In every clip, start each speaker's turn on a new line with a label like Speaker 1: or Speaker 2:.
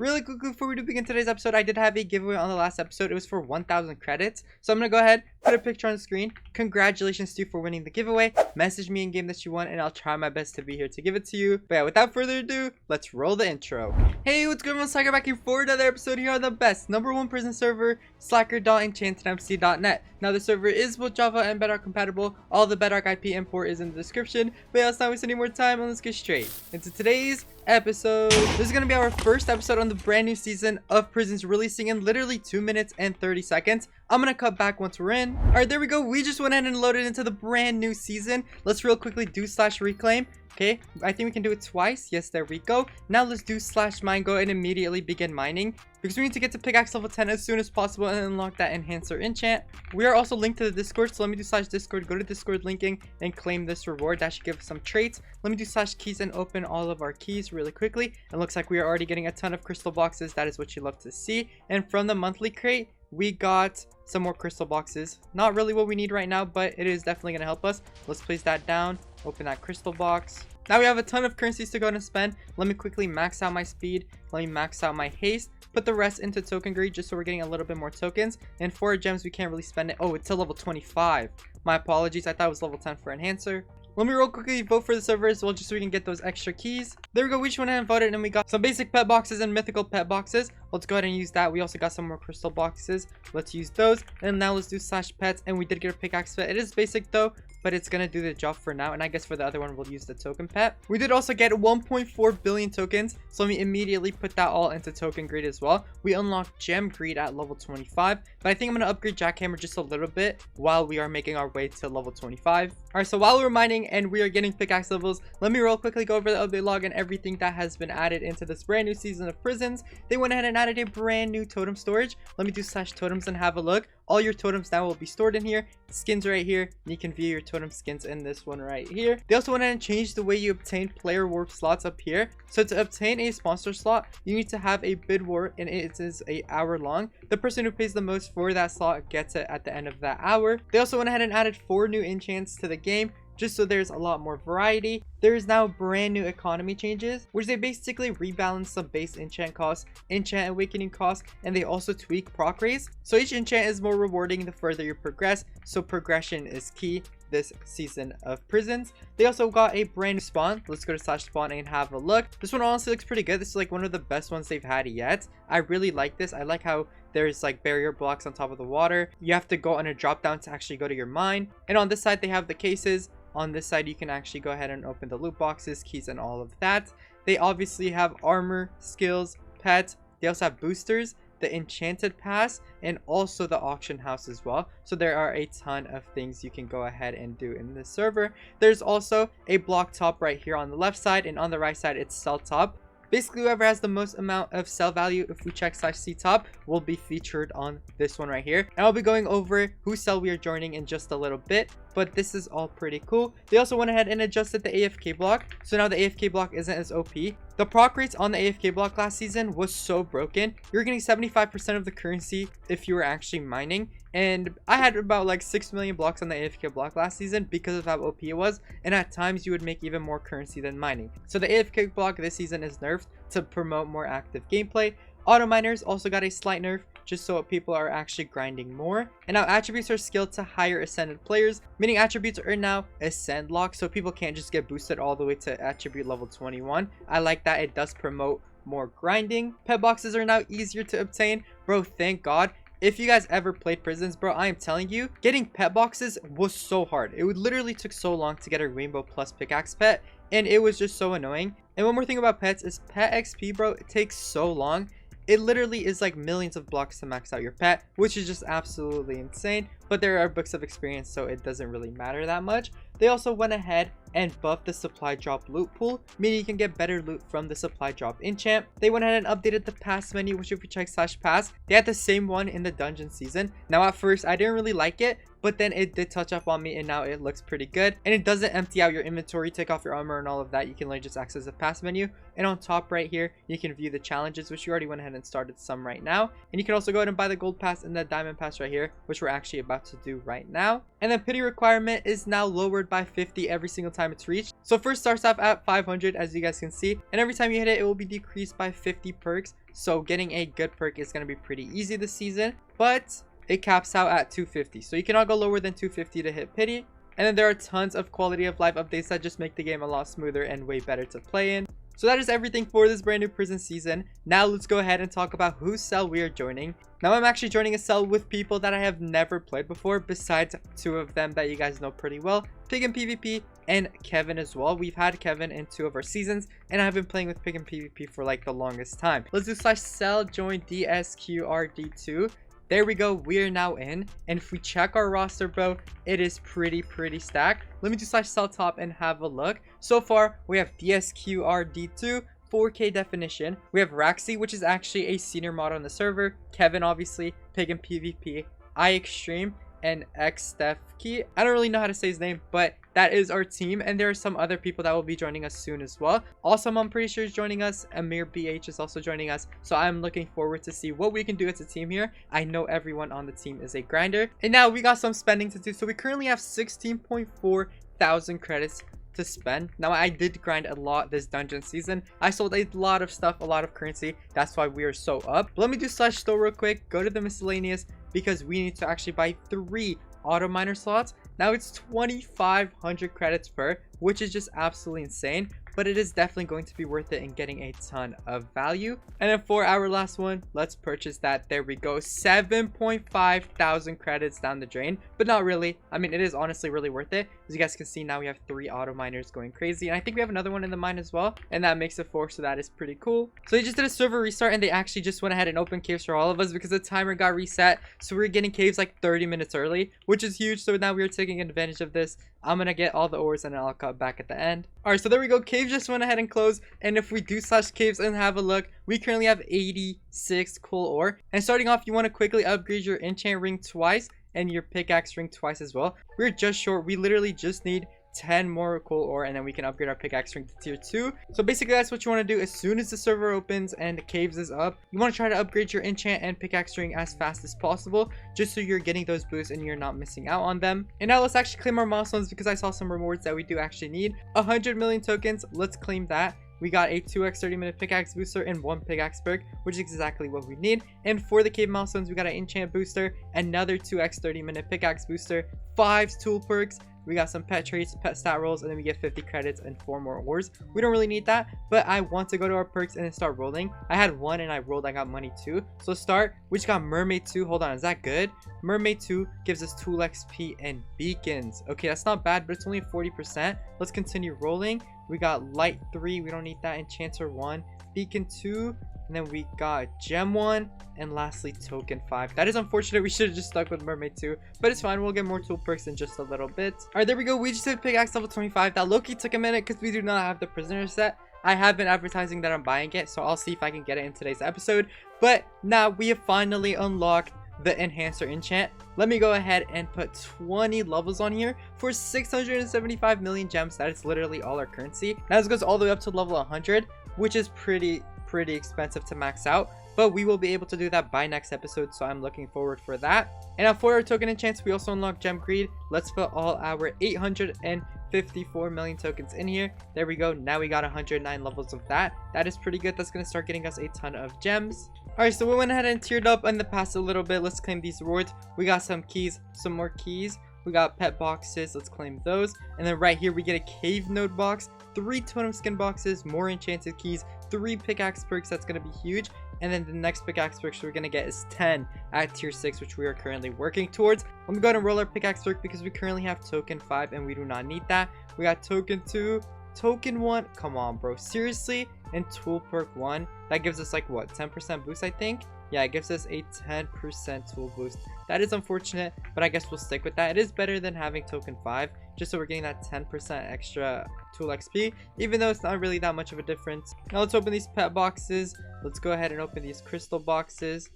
Speaker 1: Really quickly before we do begin today's episode, I did have a giveaway on the last episode. It was for 1,000 credits. So I'm going to go ahead, put a picture on the screen. Congratulations to you for winning the giveaway. Message me in game that you won and I'll try my best to be here to give it to you. But yeah, without further ado, let's roll the intro. Hey, what's good, everyone? Slacker back here for another episode here on the best #1 prison server, slacker.enchantedmc.net. Now the server is both Java and Bedrock compatible. All the Bedrock IP import is in the description. But yeah, let's not waste any more time and let's get straight into today's episode. This is going to be our first episode on the brand new season of Prisons, releasing in literally 2 minutes and 30 seconds. I'm going to cut back once we're in. Alright, there we go. We just went ahead and loaded into the brand new season. Let's real quickly do /reclaim. Okay, I think we can do it twice. Yes, there we go. Now let's do /mine, go and immediately begin mining, because we need to get to pickaxe level 10 as soon as possible and unlock that enhancer enchant. We are also linked to the Discord, so let me do /discord, go to Discord linking and claim this reward. That should give us some traits. Let me do /keys and open all of our keys really quickly. It looks like we are already getting a ton of crystal boxes. That is what you love to see. And from the monthly crate, we got some more crystal boxes. Not really what we need right now, but it is definitely going to help us. Let's place that down, open that crystal box. Now we have a ton of currencies to go and spend. Let me quickly max out my speed. Let me max out my haste. Put the rest into token greed just so we're getting a little bit more tokens. And for gems, we can't really spend it. Oh, it's a level 25. My apologies. I thought it was level 10 for enhancer. Let me real quickly vote for the server as well, just so we can get those extra keys. There we go. We just went ahead and voted, and we got some basic pet boxes and mythical pet boxes. Let's go ahead and use that. We also got some more crystal boxes. Let's use those. And now let's do /pets. And we did get a pickaxe pet. It is basic though, but it's gonna do the job for now. And I guess for the other one, we'll use the token pet. We did also get 1.4 billion tokens, so let me immediately put that all into token greed as well. We unlocked gem greed at level 25, but I think I'm gonna upgrade jackhammer just a little bit while we are making our way to level 25. All right, so while we're mining and we are getting pickaxe levels, let me real quickly go over the update log and everything that has been added into this brand new season of Prisons. They went ahead and added a brand new totem storage. Let me do /totems and have a look. All your totems now will be stored in here. Skins right here. You can view your totem skins in this one right here. They also went ahead and changed the way you obtain player warp slots up here. So to obtain a sponsor slot, you need to have a bid war, and it is an hour long. The person who pays the most for that slot gets it at the end of that hour. They also went ahead and added 4 new enchants to the game, just so there's a lot more variety. There is now brand new economy changes, which they basically rebalance some base enchant costs, enchant awakening costs, and they also tweak proc raise. So each enchant is more rewarding the further you progress, so progression is key this season of Prisons. They also got a brand new spawn. Let's go to /spawn and have a look. This one honestly looks pretty good. This is like one of the best ones they've had yet. I really like this. I like how there's like barrier blocks on top of the water. You have to go on a drop down to actually go to your mine. And on this side, they have the cases. On this side, you can actually go ahead and open the loot boxes, keys, and all of that. They obviously have armor, skills, pets. They also have boosters, the enchanted pass, and also the auction house as well. So there are a ton of things you can go ahead and do in this server. There's also a block top right here on the left side, and on the right side, it's cell top. Basically, whoever has the most amount of cell value, if we check /c top, will be featured on this one right here. And I'll be going over whose cell we are joining in just a little bit, but this is all pretty cool. They also went ahead and adjusted the AFK block, so now the AFK block isn't as OP. The proc rates on the AFK block last season was so broken. You're getting 75% of the currency if you were actually mining, and I had about like 6 million blocks on the AFK block last season because of how OP it was, and at times you would make even more currency than mining. So the AFK block this season is nerfed to promote more active gameplay. Auto miners also got a slight nerf, just so people are actually grinding more. And now attributes are scaled to higher ascended players, meaning attributes are now ascend locked, so people can't just get boosted all the way to attribute level 21. I like that. It does promote more grinding. Pet boxes are now easier to obtain. Bro, thank God. If you guys ever played Prisons, bro, I am telling you, getting pet boxes was so hard. It literally took so long to get a rainbow plus pickaxe pet, and it was just so annoying. And one more thing about pets is pet XP, bro, it takes so long. It literally is like millions of blocks to max out your pet, which is just absolutely insane. But there are books of experience, so it doesn't really matter that much. They also went ahead and buffed the supply drop loot pool, meaning you can get better loot from the supply drop enchant. They went ahead and updated the pass menu, which if you check /pass, they had the same one in the dungeon season. Now at first I didn't really like it, but then it did touch up on me and now it looks pretty good. And it doesn't empty out your inventory, take off your armor and all of that. You can literally just access the pass menu, and on top right here you can view the challenges, which you already went ahead and started some right now. And you can also go ahead and buy the gold pass and the diamond pass right here, which we're actually about to do right now. And the pity requirement is now lowered by 50 every single time it's reached. So first starts off at 500, as you guys can see, and every time you hit it, it will be decreased by 50 perks. So getting a good perk is going to be pretty easy this season, but it caps out at 250. So you cannot go lower than 250 to hit pity. And then there are tons of quality of life updates that just make the game a lot smoother and way better to play in. So that is everything for this brand new prison season. Now let's go ahead and talk about whose cell we are joining. Now I'm actually joining a cell with people that I have never played before, besides 2 of them that you guys know pretty well, Pig and PvP and Kevin as well. We've had Kevin in 2 of our seasons, and I've been playing with Pig and PvP for like the longest time. Let's do /cell join DSQRD2. There we go, we are now in, and if we check our roster, bro, it is pretty stacked. Let me do /cell top and have a look. So far we have DSQRD2, 4K definition. We have Raxi, which is actually a senior mod on the server, Kevin obviously, Pig and PvP, I Extreme, and Xstefkey. I don't really know how to say his name, but that is our team, and there are some other people that will be joining us soon as well. Also, I'm pretty sure is joining us. Amir BH is also joining us, so I'm looking forward to see what we can do as a team here. I know everyone on the team is a grinder, and now we got some spending to do. So we currently have 16.4 thousand credits to spend. Now I did grind a lot this dungeon season. I sold a lot of stuff, a lot of currency. That's why we are so up. But let me do /store real quick. Go to the miscellaneous, because we need to actually buy 3 auto miner slots. Now it's 2,500 credits per, which is just absolutely insane, but it is definitely going to be worth it in getting a ton of value. And then for our last one, let's purchase that. There we go, 7.5 thousand credits down the drain, but not really. I mean, it is honestly really worth it. As you guys can see, now we have 3 auto miners going crazy, and I think we have another one in the mine as well, and that makes it 4, so that is pretty cool. So they just did a server restart, and they actually just went ahead and opened caves for all of us because the timer got reset, so we're getting caves like 30 minutes early, which is huge. So now we are taking advantage of this. I'm gonna get all the ores, and then I'll cut back at the end. All right, so there we go. Caves just went ahead and closed, and if we do /caves and have a look, we currently have 86 coal ore. And starting off, you want to quickly upgrade your enchant ring twice and your pickaxe ring twice as well. We're just short. We literally just need 10 more coal ore, and then we can upgrade our pickaxe ring to tier 2. So basically that's what you want to do. As soon as the server opens and the caves is up, you want to try to upgrade your enchant and pickaxe ring as fast as possible, just so you're getting those boosts and you're not missing out on them. And now let's actually claim our milestones, because I saw some rewards that we do actually need. 100 million tokens. Let's claim that. We got a 2x 30-minute pickaxe booster and 1 pickaxe perk, which is exactly what we need. And for the cave milestones, we got an enchant booster, another 2x 30-minute pickaxe booster, 5 tool perks. We got some pet traits, pet stat rolls, and then we get 50 credits and 4 more ores. We don't really need that, but I want to go to our perks and then start rolling. I had 1 and I rolled, I got money 2. So start, we just got mermaid 2. Hold on, is that good? Mermaid 2 gives us tool XP and beacons. Okay, that's not bad, but it's only 40%. Let's continue rolling. We got light 3, we don't need that. Enchanter 1, beacon 2, and then we got gem 1, and lastly token 5. That is unfortunate. We should have just stuck with mermaid 2, but it's fine. We'll get more tool perks in just a little bit. All right, there we go. We just hit pickaxe level 25. That low-key took a minute because we do not have the prisoner set. I have been advertising that I'm buying it, so I'll see if I can get it in today's episode. But now we have finally unlocked the enhancer enchant. Let me go ahead and put 20 levels on here for 675 million gems. That is literally all our currency. Now this goes all the way up to level 100, which is pretty expensive to max out, but we will be able to do that by next episode, so I'm looking forward for that. And now for our token enchants, we also unlock gem greed. Let's put all our 854 million tokens in here. There we go. Now we got 109 levels of that. That is pretty good. That's going to start getting us a ton of gems. All right, so we went ahead and tiered up in the past a little bit. Let's claim these rewards. We got some keys, some more keys. We got pet boxes. Let's claim those. And then right here we get a cave node box, 3 totem skin boxes, more enchanted keys, 3 pickaxe perks. That's going to be huge. And then the next pickaxe perks we're going to get is 10 at tier 6, which we are currently working towards. Let me go ahead and roll our pickaxe perk because we currently have token 5 and we do not need that. We got token 2, token 1. Come on, bro. Seriously? And tool perk 1. That gives us like what, 10% boost, I think? Yeah, it gives us a 10% tool boost. That is unfortunate, but I guess we'll stick with that. It is better than having token 5, just so we're getting that 10% extra tool XP, even though it's not really that much of a difference. Now let's open these pet boxes. Let's go ahead and open these crystal boxes.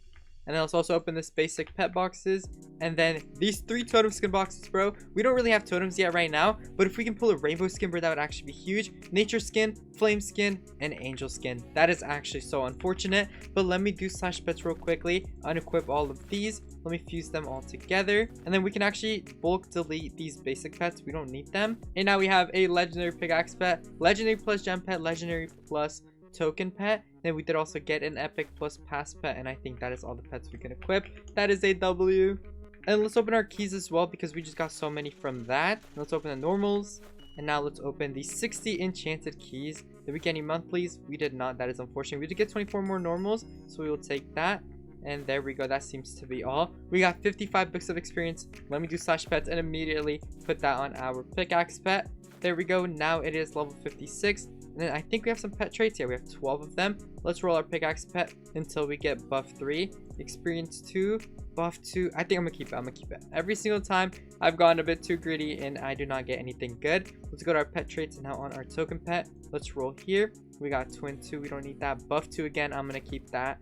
Speaker 1: And then let's also open this basic pet boxes. And then these 3 totem skin boxes, bro. We don't really have totems yet right now, but if we can pull a rainbow skin, bro, that would actually be huge. Nature skin, flame skin, and angel skin. That is actually so unfortunate, but let me do slash pets real quickly. Unequip all of these. Let me fuse them all together, and then we can actually bulk delete these basic pets. We don't need them. And now we have a legendary pickaxe pet, legendary plus gem pet, legendary plus token pet. Then we did also get an epic plus pass pet, and I think that is all the pets we can equip. That is a W. And let's open our keys as well, because we just got so many from that. Let's open the normals, and now let's open the 60 enchanted keys. Did we get any monthlies? We did not. That is unfortunate. We did get 24 more normals, so we will take that. And there we go. That seems to be all. We got 55 books of experience. Let me do slash pets and immediately put that on our pickaxe pet. There we go. Now it is level 56. And then I think we have some pet traits here. We have 12 of them. Let's roll our pickaxe pet until we get buff 3, experience 2, buff 2. I think I'm gonna keep it. I'm gonna keep it. Every single time I've gone a bit too greedy and I do not get anything good. Let's go to our pet traits and now on our token pet. Let's roll here. We got twin 2. We don't need that. Buff 2 again. I'm gonna keep that.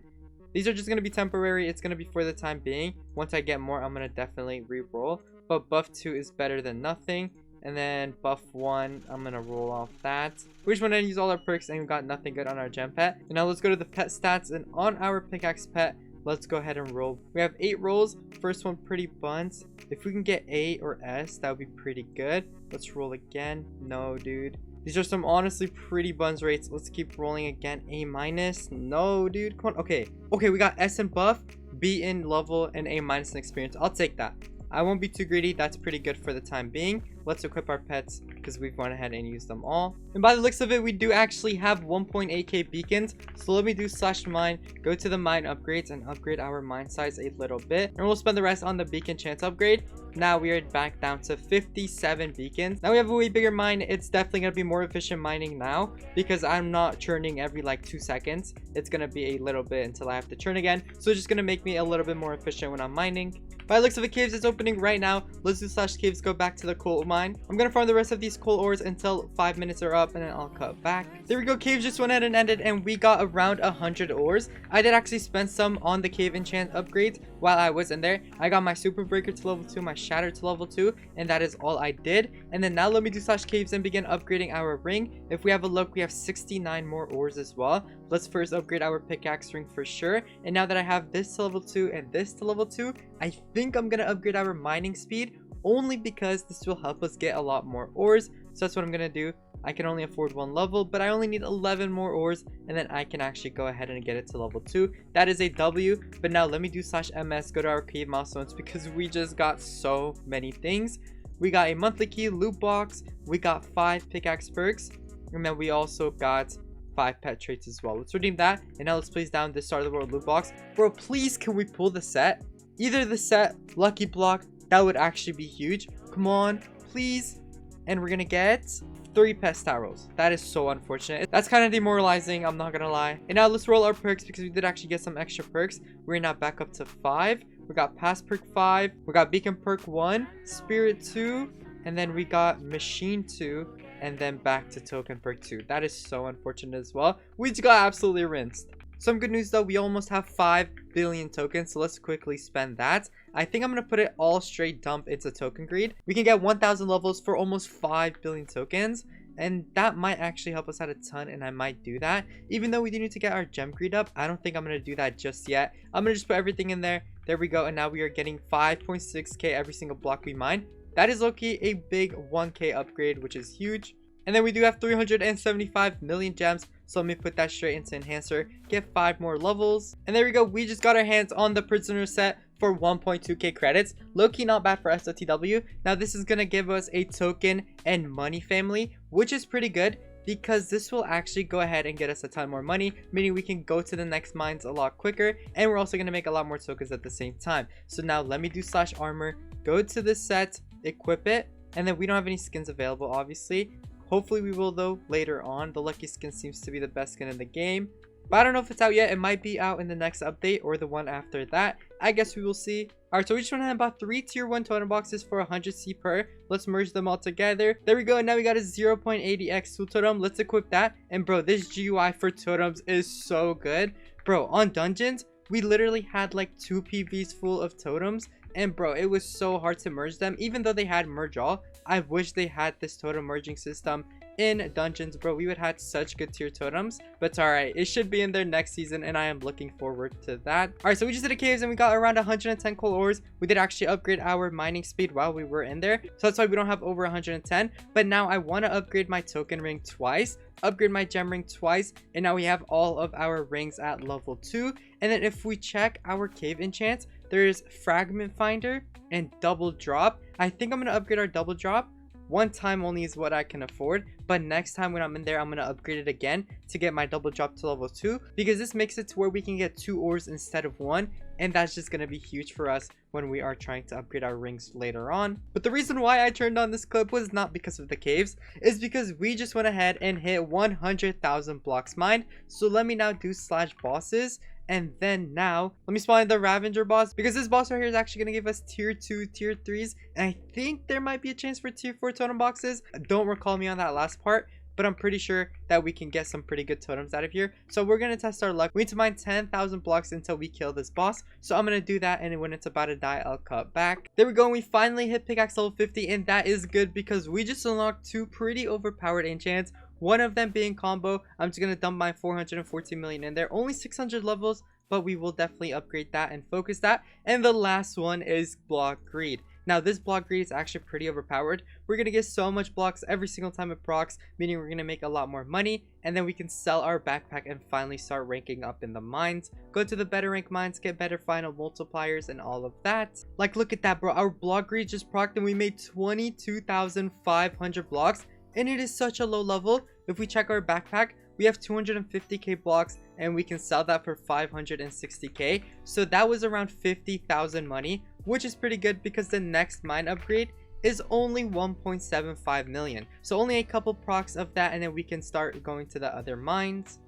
Speaker 1: These are just going to be temporary. It's going to be for the time being. Once I get more, I'm going to definitely re-roll. But buff 2 is better than nothing. And then buff 1, I'm going to roll off that. We just want to use all our perks and we got nothing good on our gem pet. And now let's go to the pet stats. And on our pickaxe pet, let's go ahead and roll. We have 8 rolls. First one pretty bunt. If we can get A or S, that would be pretty good. Let's roll again. No, dude. These are some honestly pretty buns rates. Let's keep rolling again. A minus. No, dude. Come on. Okay. Okay, we got S in buff, B in level, and A minus in experience. I'll take that. I won't be too greedy. That's pretty good for the time being. Let's equip our pets because we've gone ahead and used them all. And by the looks of it, we do actually have 1.8k beacons. So let me do slash mine, go to the mine upgrades and upgrade our mine size a little bit. And we'll spend the rest on the beacon chance upgrade. Now we are back down to 57 beacons. Now we have a way bigger mine. It's definitely going to be more efficient mining now because I'm not churning every like 2 seconds. It's going to be a little bit until I have to churn again. So it's just going to make me a little bit more efficient when I'm mining. By the looks of it, caves is opening right now. Let's do slash caves, go back to the coal mine. I'm gonna farm the rest of these coal ores until 5 minutes are up and then I'll cut back. There we go. Caves just went ahead and ended and we got around 100 ores. I did actually spend some on the cave enchant upgrades while I was in there. I got my super breaker to level 2, my shatter to level 2, and that is all I did. And then now let me do slash caves and begin upgrading our ring. If we have a look, we have 69 more ores as well. Let's first upgrade our pickaxe ring for sure. And now that I have this to level 2 and this to level 2, I think I'm gonna upgrade our mining speed only because this will help us get a lot more ores. So that's what I'm gonna do. I can only afford 1 level, but I only need 11 more ores and then I can actually go ahead and get it to level 2. That is a W. But now let me do slash ms, go to our cave milestones because we just got so many things. We got a monthly key, loot box, we got 5 pickaxe perks, and then we also got 5 pet traits as well. Let's redeem that. And now let's place down this Start of the World loot box. Bro, please can we pull the set? Either the set, lucky block, that would actually be huge. Come on, please. And we're gonna get 3 pest arrows. That is so unfortunate. That's kind of demoralizing, I'm not gonna lie. And now let's roll our perks because we did actually get some extra perks. We're now back up to 5. We got pass perk 5. We got beacon perk 1, spirit 2, and then we got machine 2. And then back to token perk 2. That is so unfortunate as well. We just got absolutely rinsed. Some good news though, we almost have 5 billion tokens, so let's quickly spend that. I think I'm going to put it all straight dump into token greed. We can get 1,000 levels for almost 5 billion tokens, and that might actually help us out a ton, and I might do that. Even though we do need to get our gem greed up, I don't think I'm going to do that just yet. I'm going to just put everything in there. There we go, and now we are getting 5.6k every single block we mine. That is low-key a big 1k upgrade, which is huge. And then we do have 375 million gems. So let me put that straight into enhancer. Get 5 more levels. And there we go. We just got our hands on the prisoner set for 1.2k credits. Low-key not bad for SOTW. Now this is going to give us a token and money family, which is pretty good because this will actually go ahead and get us a ton more money, meaning we can go to the next mines a lot quicker, and we're also going to make a lot more tokens at the same time. So now let me do slash armor, go to the set, equip it, and then we don't have any skins available obviously. Hopefully we will though later on. The lucky skin seems to be the best skin in the game, but I don't know if it's out yet. It might be out in the next update or the one after that. I guess we will see. Alright, so we just went ahead and bought 3 tier 1 totem boxes for 100 C per. Let's merge them all together. There we go. And now we got a 0.80x tool totem. Let's equip that. And bro, this GUI for totems is so good. Bro, on dungeons, we literally had like 2 PVs full of totems. And bro, it was so hard to merge them. Even though they had merge all, I wish they had this totem merging system in dungeons, bro. We would have had such good tier totems, but it's all right. It should be in there next season, and I am looking forward to that. All right, so we just did a caves and we got around 110 coal ores. We did actually upgrade our mining speed while we were in there, so that's why we don't have over 110. But now I want to upgrade my token ring twice, upgrade my gem ring twice, and now we have all of our rings at level 2. And then if we check our cave enchants, there's fragment finder and double drop. I think I'm gonna upgrade our double drop. One time only is what I can afford, but next time when I'm in there, I'm gonna upgrade it again to get my double drop to level 2, because this makes it to where we can get 2 ores instead of 1, and that's just gonna be huge for us when we are trying to upgrade our rings later on. But the reason why I turned on this clip was not because of the caves, is because we just went ahead and hit 100,000 blocks mined. So let me now do slash bosses. And then now let me spawn the Ravager boss, because this boss right here is actually going to give us tier 2 tier 3s, and I think there might be a chance for tier 4 totem boxes. Don't recall me on that last part, but I'm pretty sure that we can get some pretty good totems out of here. So we're going to test our luck. We need to mine 10,000 blocks until we kill this boss, so I'm going to do that, and when it's about to die, I'll cut back. There we go, and we finally hit pickaxe level 50, and that is good because we just unlocked 2 pretty overpowered enchants. One of them being combo. I'm just going to dump my 414 million in there. Only 600 levels, but we will definitely upgrade that and focus that. And the last one is block greed. Now, this block greed is actually pretty overpowered. We're going to get so much blocks every single time it procs, meaning we're going to make a lot more money. And then we can sell our backpack and finally start ranking up in the mines. Go to the better rank mines, get better final multipliers and all of that. Like, look at that, bro. Our block greed just procced and we made 22,500 blocks. And it is such a low level. If we check our backpack, we have 250k blocks and we can sell that for 560k. So that was around 50,000 money, which is pretty good because the next mine upgrade is only 1.75 million. So only a couple procs of that, and then we can start going to the other mines.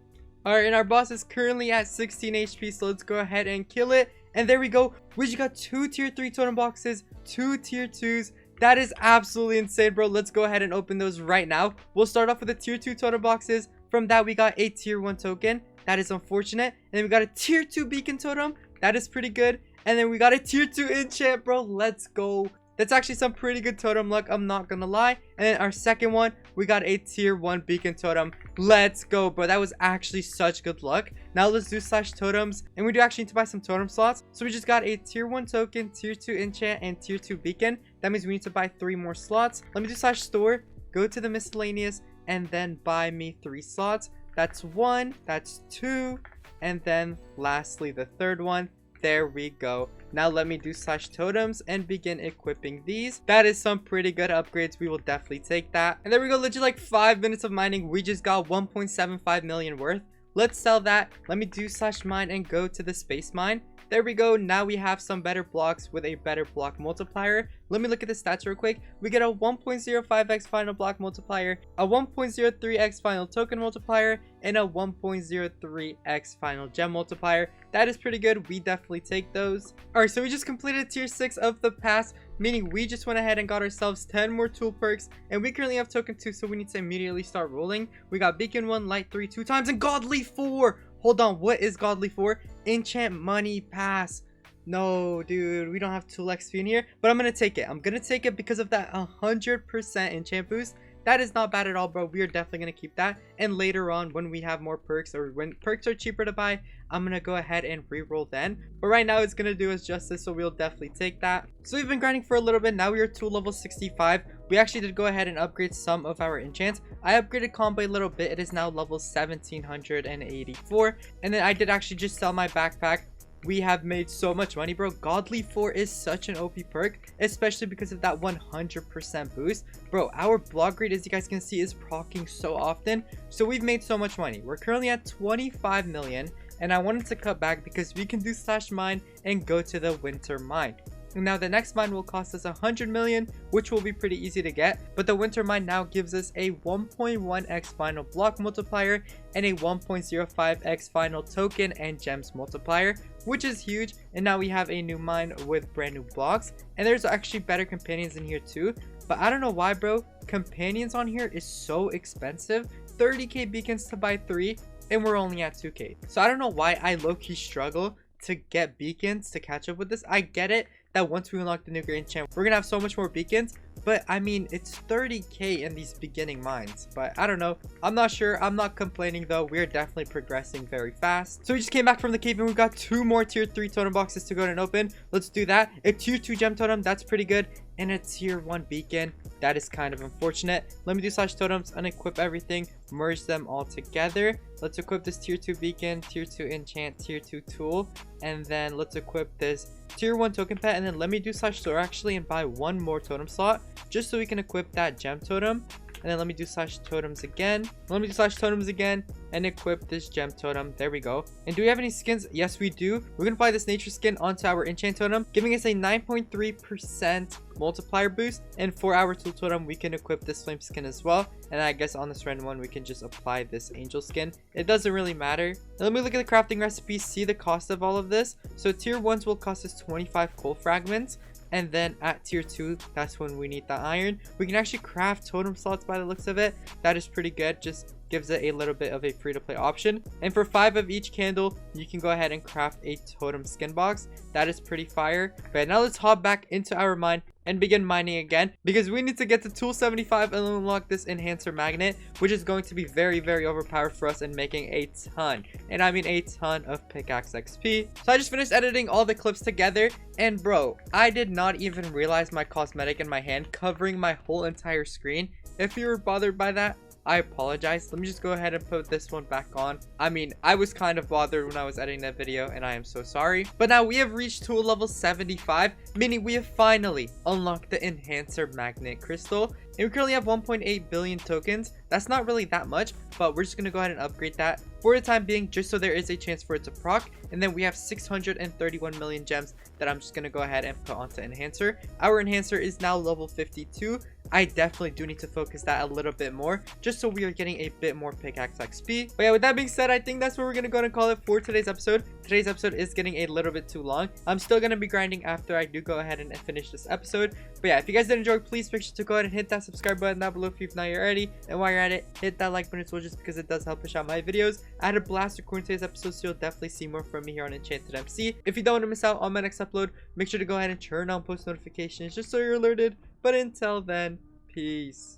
Speaker 1: Alright, and our boss is currently at 16 HP, so let's go ahead and kill it. And there we go. We just got 2 tier 3 totem boxes, 2 tier 2s. That is absolutely insane, bro. Let's go ahead and open those right now. We'll start off with the tier 2 totem boxes. From that, we got a tier 1 token. That is unfortunate. And then we got a tier 2 beacon totem. That is pretty good. And then we got a tier 2 enchant, bro. Let's go. That's actually some pretty good totem luck, I'm not gonna lie. And then our second one, we got a tier 1 beacon totem. Let's go, bro. That was actually such good luck. Now let's do slash totems, and we do actually need to buy some totem slots. So we just got a tier 1 token, tier 2 enchant, and tier 2 beacon. That means we need to buy 3 more slots. Let me do slash store, go to the miscellaneous, and then buy me 3 slots. That's 1, that's 2, and then lastly the third one. There we go. Now let me do slash totems and begin equipping these. That is some pretty good upgrades. We will definitely take that. And there we go. Legit like 5 minutes of mining. We just got 1.75 million worth. Let's sell that. Let me do slash mine and go to the space mine. There we go. Now we have some better blocks with a better block multiplier. Let me look at the stats real quick. We get a 1.05x final block multiplier, a 1.03x final token multiplier, and a 1.03x final gem multiplier. That is pretty good. We definitely take those. Alright, so we just completed tier 6 of the pass, meaning we just went ahead and got ourselves 10 more tool perks, and we currently have token 2, so we need to immediately start rolling. We got beacon 1, light 3 2 times, and godly 4. Hold on, what is godly 4? Enchant money pass. No, dude, we don't have tool XP in here, but I'm gonna take it. I'm gonna take it because of that 100% enchant boost. That is not bad at all, bro. We are definitely gonna keep that, and later on when we have more perks, or when perks are cheaper to buy, I'm gonna go ahead and re-roll then. But right now it's gonna do us justice, so we'll definitely take that. So we've been grinding for a little bit. Now we are to level 65. We actually did go ahead and upgrade some of our enchants. I upgraded combo a little bit. It is now level 1784, and then I did actually just sell my backpack. We have made so much money, bro. Godly 4 is such an OP perk, especially because of that 100% boost. Bro, our block rate, as you guys can see, is proccing so often. So we've made so much money. We're currently at 25 million, and I wanted to cut back because we can do slash mine and go to the winter mine. Now the next mine will cost us 100 million, which will be pretty easy to get, but the winter mine now gives us a 1.1x final block multiplier and a 1.05x final token and gems multiplier, which is huge. And now we have a new mine with brand new blocks, and there's actually better companions in here too, but I don't know why, bro. Companions on here is so expensive. 30k beacons to buy 3, and we're only at 2k. So I don't know why I low-key struggle to get beacons to catch up with this. I get it that once we unlock the new great enchant, we're gonna have so much more beacons, but I mean, it's 30k in these beginning mines. But I don't know, I'm not sure. I'm not complaining though. We're definitely progressing very fast. So we just came back from the cave and we've got 2 more tier 3 totem boxes to go ahead and open. Let's do that. A tier 2 gem totem, that's pretty good, and a tier 1 beacon. That is kind of unfortunate. Let me do slash totems, unequip everything, merge them all together. Let's equip this tier 2 beacon, tier 2 enchant, tier 2 tool, and then let's equip this tier 1 token pet, and then let me do slash store actually and buy 1 more totem slot just so we can equip that gem totem. And then let me do slash totems again. Let me do slash totems again and equip this gem totem. There we go. And do we have any skins? Yes, we do. We're going to apply this nature skin onto our enchant totem, giving us a 9.3% multiplier boost. And for our tool totem, we can equip this flame skin as well. And I guess on this random one, we can just apply this angel skin. It doesn't really matter. Now let me look at the crafting recipe, see the cost of all of this. So tier 1s will cost us 25 coal fragments. And then at tier 2, that's when we need the iron. We can actually craft totem slots by the looks of it. That is pretty good. Just gives it a little bit of a free-to-play option. And for 5 of each candle, you can go ahead and craft a totem skin box. That is pretty fire. But now let's hop back into our mine and begin mining again, because we need to get to tool 75 and unlock this enhancer magnet, which is going to be very, very overpowered for us and making a ton, and I mean a ton, of pickaxe XP. So I just finished editing all the clips together, and bro, I did not even realize my cosmetic in my hand covering my whole entire screen. If you were bothered by that, I apologize. Let me just go ahead and put this one back on. I mean, I was kind of bothered when I was editing that video, and I am so sorry. But now we have reached tool level 75, meaning we have finally unlocked the enhancer magnet crystal. And we currently have 1.8 billion tokens. That's not really that much, but we're just going to go ahead and upgrade that for the time being, just so there is a chance for it to proc. And then we have 631 million gems that I'm just going to go ahead and put onto enhancer. Our enhancer is now level 52. I definitely do need to focus that a little bit more, just so we are getting a bit more pickaxe XP. But yeah, with that being said, I think that's what we're going to go ahead and call it for today's episode. Today's episode is getting a little bit too long. I'm still going to be grinding after I do go ahead and finish this episode. But yeah, if you guys did enjoy, please make sure to go ahead and hit that subscribe button down below if you've not already. And while you're at it, hit that like button as well, just because it does help push out my videos. I had a blast recording today's episode, so you'll definitely see more from me here on EnchantedMC. If you don't want to miss out on my next upload, make sure to go ahead and turn on post notifications just so you're alerted. But until then, peace.